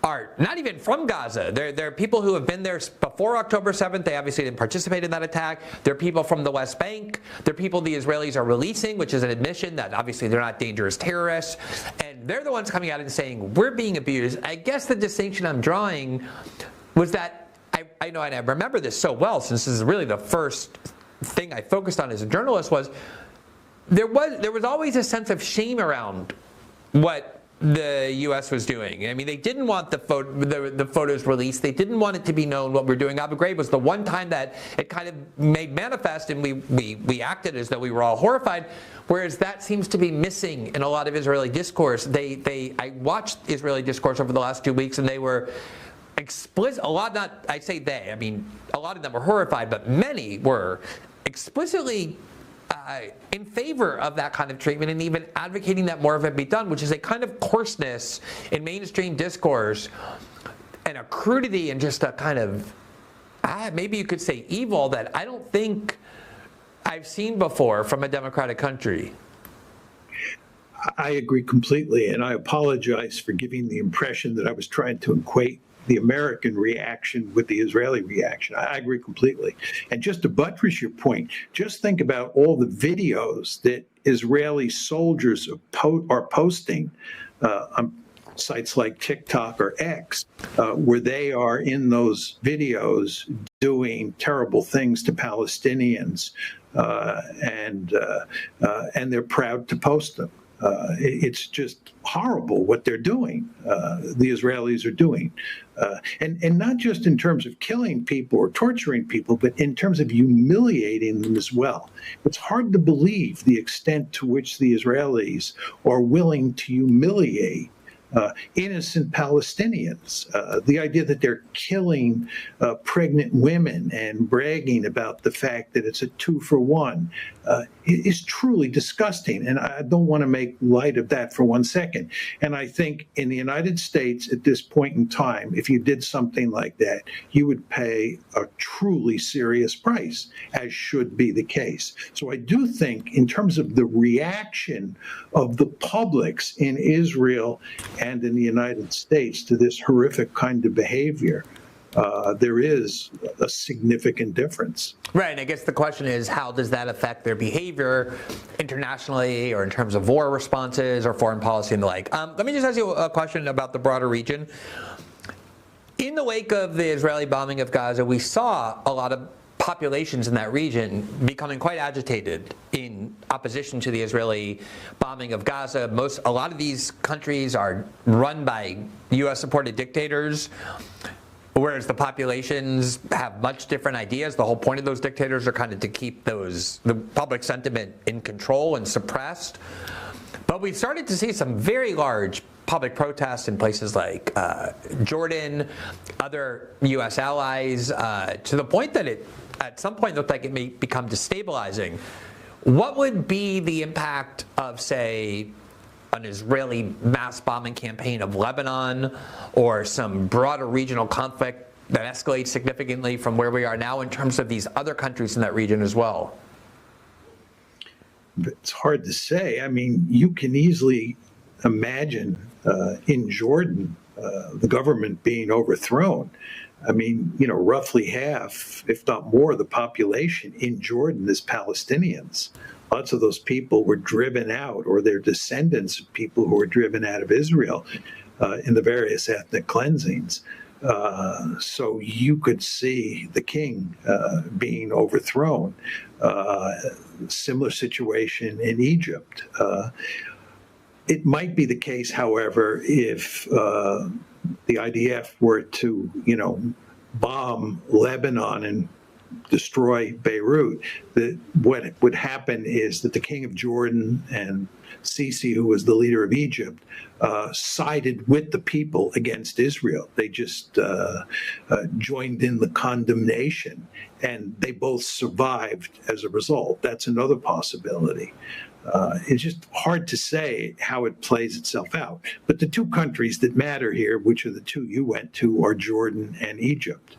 are not even from Gaza. They're people who have been there before October 7th. They obviously didn't participate in that attack. They're people from the West Bank. They're people the Israelis are releasing, which is an admission that obviously they're not dangerous terrorists. And they're the ones coming out and saying, we're being abused. I guess the distinction I'm drawing was that, I know, and I remember this so well, since this is really the first thing I focused on as a journalist, was there was always a sense of shame around what the U.S. was doing. I mean, they didn't want the photos released. They didn't want it to be known what we're doing. Abu Ghraib was the one time that it kind of made manifest, and we acted as though we were all horrified. Whereas that seems to be missing in a lot of Israeli discourse. I watched Israeli discourse over the last 2 weeks, and they were explicit. A lot, not I say they. I mean, a lot of them were horrified, but many were explicitly in favor of that kind of treatment, and even advocating that more of it be done, which is a kind of coarseness in mainstream discourse and a crudity and just a kind of, maybe you could say, evil that I don't think I've seen before from a democratic country. I agree completely, and I apologize for giving the impression that I was trying to equate the American reaction with the Israeli reaction. I agree completely. And just to buttress your point, just think about all the videos that Israeli soldiers are posting on sites like TikTok or X, where they are in those videos doing terrible things to Palestinians, and they're proud to post them. It's just horrible what they're doing, the Israelis are doing. And not just in terms of killing people or torturing people, but in terms of humiliating them as well. It's hard to believe the extent to which the Israelis are willing to humiliate innocent Palestinians. The idea that they're killing pregnant women and bragging about the fact that it's a 2-for-1 is truly disgusting. And I don't want to make light of that for 1 second. And I think in the United States at this point in time, if you did something like that, you would pay a truly serious price, as should be the case. So I do think in terms of the reaction of the publics in Israel and in the United States to this horrific kind of behavior, there is a significant difference. Right, and I guess the question is, how does that affect their behavior internationally, or in terms of war responses or foreign policy and the like? Let me just ask you a question about the broader region. In the wake of the Israeli bombing of Gaza, we saw a lot of populations in that region becoming quite agitated in opposition to the Israeli bombing of Gaza. A lot of these countries are run by U.S.-supported dictators, whereas the populations have much different ideas. The whole point of those dictators are kind of to keep the public sentiment in control and suppressed. But we've started to see some very large public protests in places like Jordan, other U.S. allies, to the point that it at some point looked like it may become destabilizing. What would be the impact of, say, an Israeli mass bombing campaign of Lebanon, or some broader regional conflict that escalates significantly from where we are now in terms of these other countries in that region as well? It's hard to say. I mean, you can easily imagine in Jordan the government being overthrown. I mean, roughly half, if not more, of the population in Jordan is Palestinians. Lots of those people were driven out, or they're descendants of people who were driven out of Israel in the various ethnic cleansings. So you could see the king being overthrown. Similar situation in Egypt. It might be the case, however, if the IDF were to, bomb Lebanon and destroy Beirut, that what would happen is that the king of Jordan and Sisi, who was the leader of Egypt, sided with the people against Israel. They just joined in the condemnation, and they both survived as a result. That's another possibility. It's just hard to say how it plays itself out. But the two countries that matter here, which are the two you went to, are Jordan and Egypt.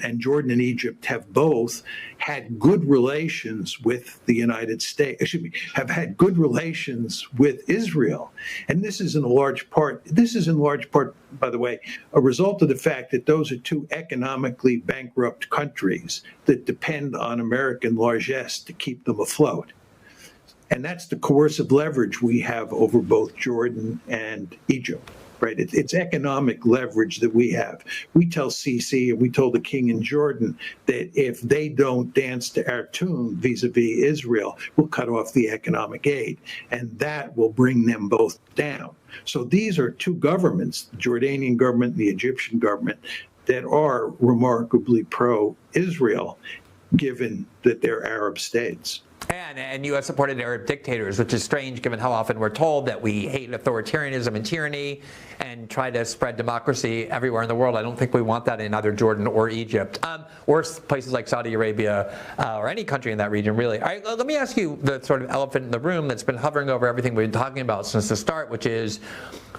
And Jordan and Egypt have both had good relations with the United States, have had good relations with Israel. And this is in large part, by the way, a result of the fact that those are two economically bankrupt countries that depend on American largesse to keep them afloat. And that's the coercive leverage we have over both Jordan and Egypt. Right? It's economic leverage that we have. We tell Sisi and we told the king in Jordan that if they don't dance to our tune vis-a-vis Israel, we'll cut off the economic aid. And that will bring them both down. So these are two governments, the Jordanian government and the Egyptian government, that are remarkably pro-Israel, given that they're Arab states. And U.S.-supported Arab dictators, which is strange given how often we're told that we hate authoritarianism and tyranny and try to spread democracy everywhere in the world. I don't think we want that in either Jordan or Egypt, or places like Saudi Arabia or any country in that region, really. All right, let me ask you the sort of elephant in the room that's been hovering over everything we've been talking about since the start, which is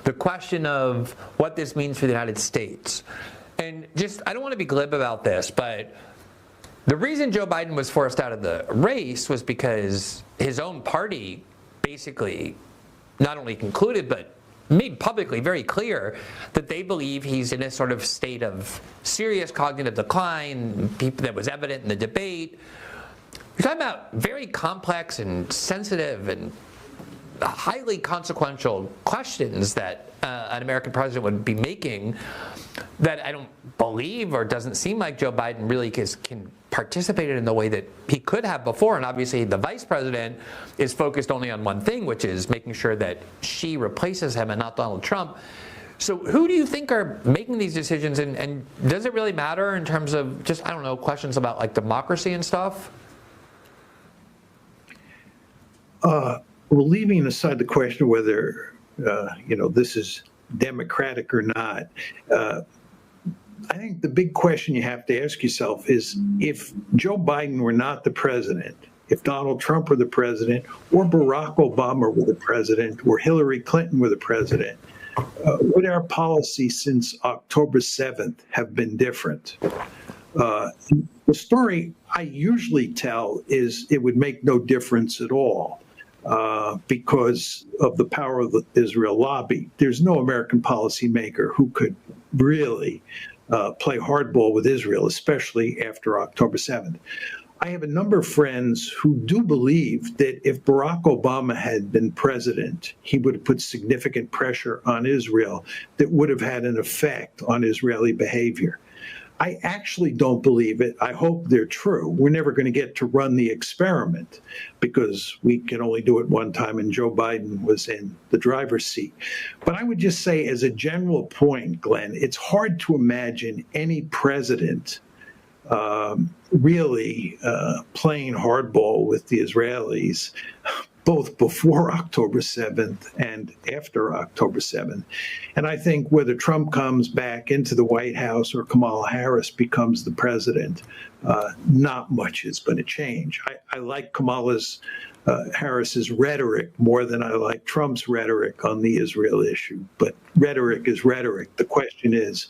the question of what this means for the United States. And just, I don't want to be glib about this, but the reason Joe Biden was forced out of the race was because his own party basically not only concluded, but made publicly very clear that they believe he's in a sort of state of serious cognitive decline, that was evident in the debate. We're talking about very complex and sensitive and highly consequential questions that an American president would be making that I don't believe, or doesn't seem like Joe Biden really can participate in the way that he could have before. And obviously the vice president is focused only on one thing, which is making sure that she replaces him and not Donald Trump. So who do you think are making these decisions, and does it really matter in terms of just, I don't know, questions about like democracy and stuff? Well, leaving aside the question of whether, this is democratic or not, I think the big question you have to ask yourself is, if Joe Biden were not the president, if Donald Trump were the president, or Barack Obama were the president, or Hillary Clinton were the president, would our policy since October 7th have been different? The story I usually tell is it would make no difference at all. Because of the power of the Israel lobby. There's no American policymaker who could really play hardball with Israel, especially after October 7th. I have a number of friends who do believe that if Barack Obama had been president, he would have put significant pressure on Israel that would have had an effect on Israeli behavior. I actually don't believe it. I hope they're true. We're never going to get to run the experiment because we can only do it one time, and Joe Biden was in the driver's seat. But I would just say, as a general point, Glenn, it's hard to imagine any president really playing hardball with the Israelis, both before October 7th and after October 7th. And I think whether Trump comes back into the White House or Kamala Harris becomes the president, not much is going to change. I like Harris's rhetoric more than I like Trump's rhetoric on the Israel issue. But rhetoric is rhetoric. The question is,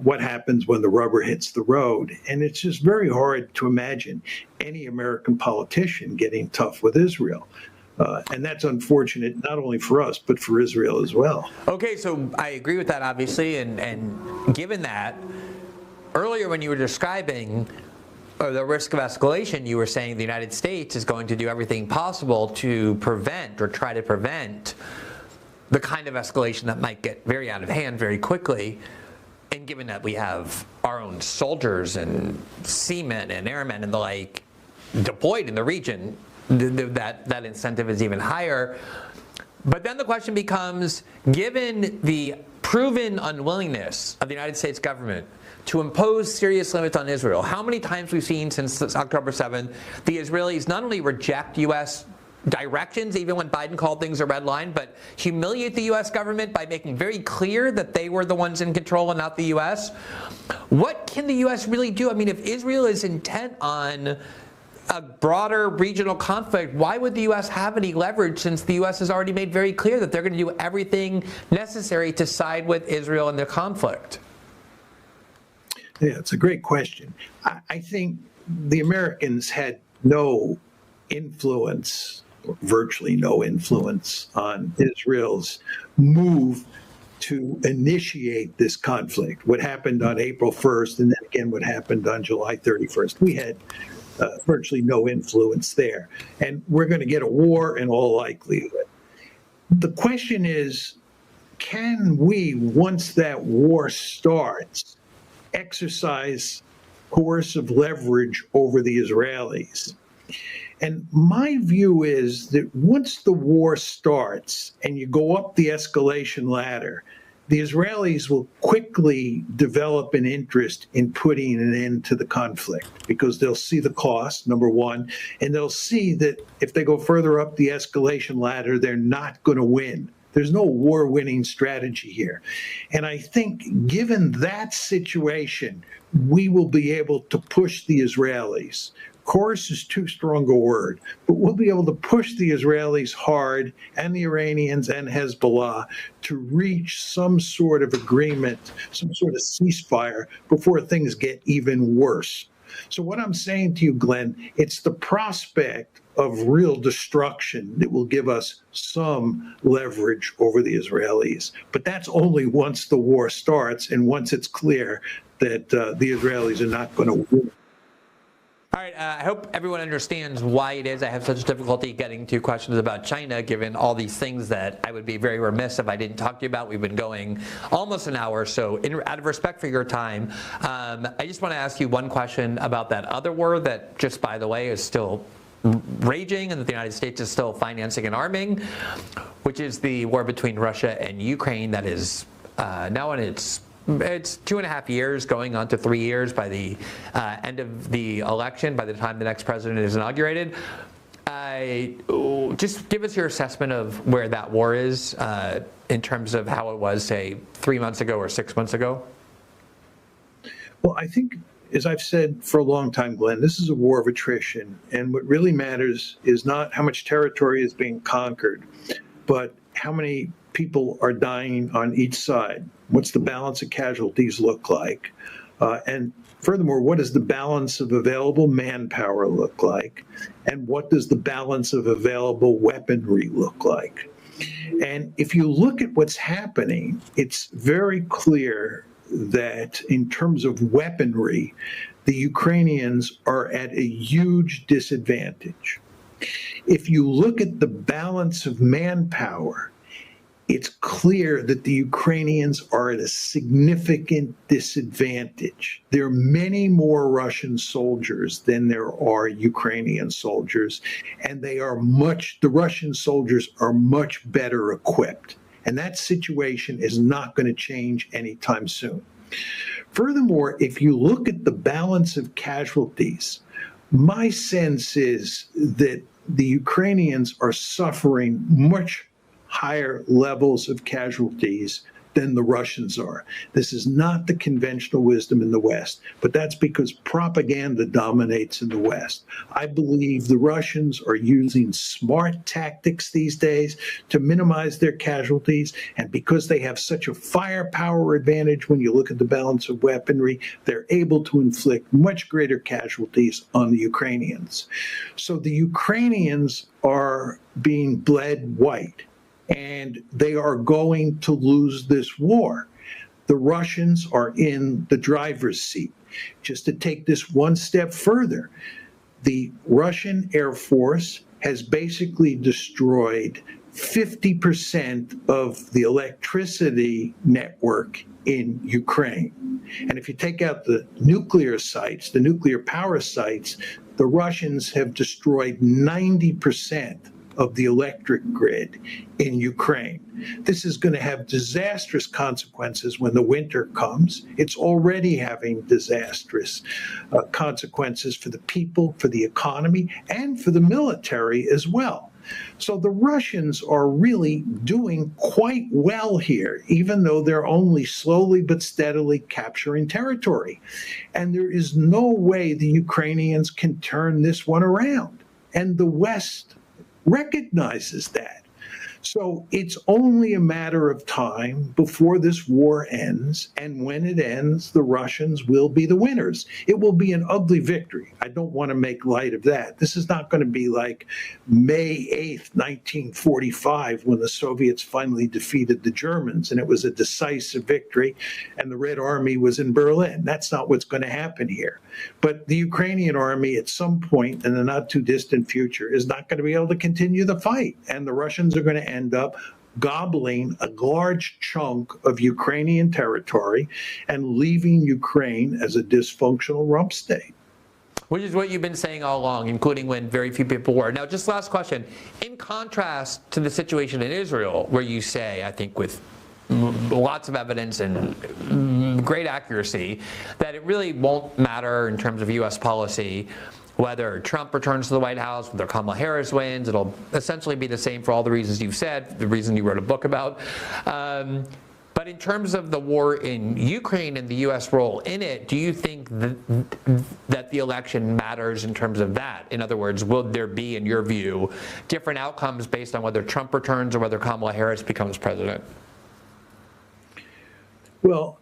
what happens when the rubber hits the road? And it's just very hard to imagine any American politician getting tough with Israel. And that's unfortunate, not only for us, but for Israel as well. Okay, so I agree with that, obviously. And given that, earlier when you were describing the risk of escalation, you were saying the United States is going to do everything possible to prevent or try to prevent the kind of escalation that might get very out of hand very quickly. And given that we have our own soldiers and seamen and airmen and the like deployed in the region, that incentive is even higher. But then the question becomes, given the proven unwillingness of the United States government to impose serious limits on Israel. How many times we've seen since October 7th the Israelis not only reject U.S. directions, even when Biden called things a red line, but humiliate the U.S. government by making very clear that they were the ones in control and not the U.S. What can the U.S. really do? I mean, if Israel is intent on a broader regional conflict, why would the U.S. have any leverage, since the U.S. has already made very clear that they're going to do everything necessary to side with Israel in the conflict? Yeah, it's a great question. I think the Americans had no influence, or virtually no influence, on Israel's move to initiate this conflict. What happened on April 1st, and then again what happened on July 31st. We had virtually no influence there. And we're going to get a war in all likelihood. The question is, can we, once that war starts, exercise coercive leverage over the Israelis? And my view is that once the war starts and you go up the escalation ladder, the Israelis will quickly develop an interest in putting an end to the conflict, because they'll see the cost, number one, and they'll see that if they go further up the escalation ladder, they're not going to win. There's no war-winning strategy here. And I think given that situation, we will be able to push the Israelis. Course is too strong a word, but we'll be able to push the Israelis hard, and the Iranians and Hezbollah, to reach some sort of agreement, some sort of ceasefire before things get even worse. So what I'm saying to you, Glenn, it's the prospect of real destruction that will give us some leverage over the Israelis. But that's only once the war starts and once it's clear that the Israelis are not going to win. All right, I hope everyone understands why it is I have such difficulty getting to questions about China, given all these things that I would be very remiss if I didn't talk to you about. We've been going almost an hour, so out of respect for your time, I just want to ask you one question about that other war that, just by the way, is still raging and that the United States is still financing and arming, which is the war between Russia and Ukraine that is now in it's 2.5 years, going on to 3 years by the end of the election, by the time the next president is inaugurated. Just give us your assessment of where that war is in terms of how it was, say, 3 months ago or 6 months ago. Well, I think, as I've said for a long time, Glenn, this is a war of attrition. And what really matters is not how much territory is being conquered, but how many people are dying on each side. What's the balance of casualties look like? And furthermore, what does the balance of available manpower look like? And what does the balance of available weaponry look like? And if you look at what's happening, it's very clear that in terms of weaponry, the Ukrainians are at a huge disadvantage. If you look at the balance of manpower, it's clear that the Ukrainians are at a significant disadvantage. There are many more Russian soldiers than there are Ukrainian soldiers, and the Russian soldiers are much better equipped. And that situation is not going to change anytime soon. Furthermore, if you look at the balance of casualties, my sense is that the Ukrainians are suffering much higher levels of casualties than the Russians are. This is not the conventional wisdom in the West, but that's because propaganda dominates in the West. I believe the Russians are using smart tactics these days to minimize their casualties, and because they have such a firepower advantage when you look at the balance of weaponry, they're able to inflict much greater casualties on the Ukrainians. So the Ukrainians are being bled white, and they are going to lose this war. The Russians are in the driver's seat. Just to take this one step further, the Russian Air Force has basically destroyed 50% of the electricity network in Ukraine. And if you take out the nuclear sites, the nuclear power sites, the Russians have destroyed 90% of the electric grid in Ukraine. This is going to have disastrous consequences when the winter comes. It's already having disastrous consequences for the people, for the economy, and for the military as well. So the Russians are really doing quite well here, even though they're only slowly but steadily capturing territory. And there is no way the Ukrainians can turn this one around. And the West recognizes that. So it's only a matter of time before this war ends, and when it ends, the Russians will be the winners. It will be an ugly victory. I don't want to make light of that. This is not going to be like May 8th, 1945, when the Soviets finally defeated the Germans, and it was a decisive victory, and the Red Army was in Berlin. That's not what's going to happen here. But the Ukrainian army, at some point in the not too distant future, is not going to be able to continue the fight, and the Russians are going to end up gobbling a large chunk of Ukrainian territory and leaving Ukraine as a dysfunctional rump state. Which is what you've been saying all along, including when very few people were. Now, just last question. In contrast to the situation in Israel, where you say, I think with lots of evidence and great accuracy, that it really won't matter in terms of U.S. policy whether Trump returns to the White House, whether Kamala Harris wins. It'll essentially be the same for all the reasons you've said, the reason you wrote a book about. But in terms of the war in Ukraine and the U.S. role in it, do you think that the election matters in terms of that? In other words, will there be, in your view, different outcomes based on whether Trump returns or whether Kamala Harris becomes president? Well,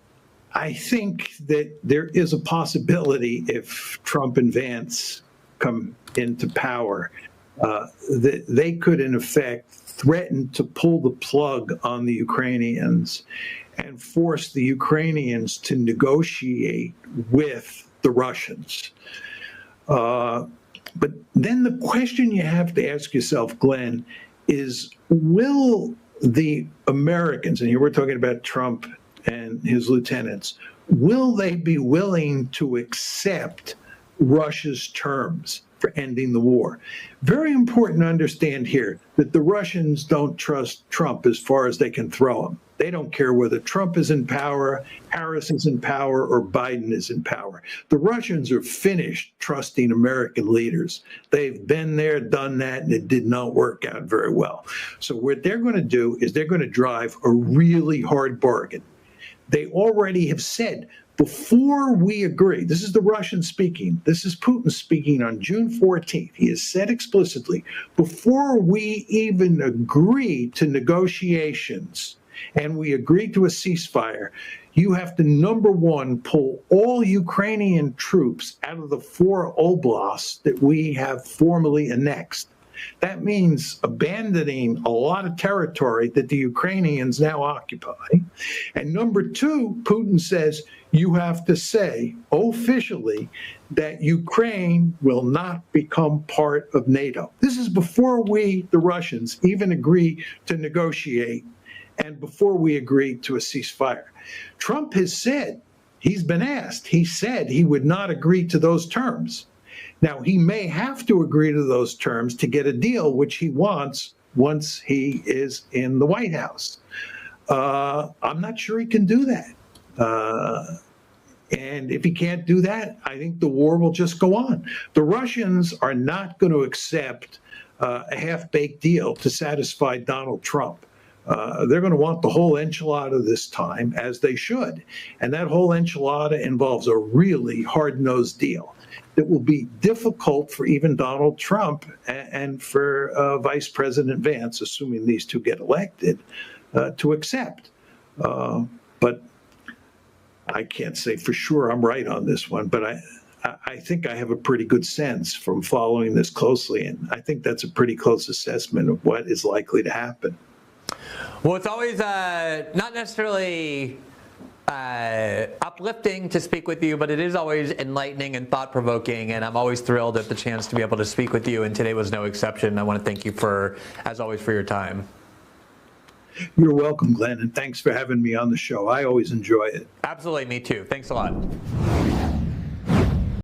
I think that there is a possibility if Trump and Vance come into power, that they could, in effect, threaten to pull the plug on the Ukrainians and force the Ukrainians to negotiate with the Russians. But then the question you have to ask yourself, Glenn, is will the Americans, and here we're talking about Trump and his lieutenants, will they be willing to accept Russia's terms for ending the war? Very important to understand here that the Russians don't trust Trump as far as they can throw him. They don't care whether Trump is in power, Harris is in power, or Biden is in power. The Russians are finished trusting American leaders. They've been there, done that, and it did not work out very well. So what they're going to do is they're going to drive a really hard bargain. They already have said, before we agree, this is the Russians speaking, this is Putin speaking on June 14th. He has said explicitly, before we even agree to negotiations and we agree to a ceasefire, you have to, number one, pull all Ukrainian troops out of the 4 oblasts that we have formally annexed. That means abandoning a lot of territory that the Ukrainians now occupy. And number two, Putin says you have to say officially that Ukraine will not become part of NATO. This is before we, the Russians, even agree to negotiate and before we agree to a ceasefire. Trump has said, he's been asked, he said he would not agree to those terms. Now, he may have to agree to those terms to get a deal, which he wants once he is in the White House. I'm not sure he can do that. And if he can't do that, I think the war will just go on. The Russians are not going to accept a half-baked deal to satisfy Donald Trump. They're going to want the whole enchilada this time, as they should. And that whole enchilada involves a really hard-nosed deal that will be difficult for even Donald Trump and for Vice President Vance, assuming these two get elected, to accept. But I can't say for sure I'm right on this one, but I think I have a pretty good sense from following this closely, and I think that's a pretty close assessment of what is likely to happen. Well, it's always not necessarily uplifting to speak with you, but it is always enlightening and thought-provoking, and I'm always thrilled at the chance to be able to speak with you, and today was no exception. I want to thank you for, as always, for your time. You're welcome, Glenn, and thanks for having me on the show. I always enjoy it. Absolutely, me too. Thanks a lot.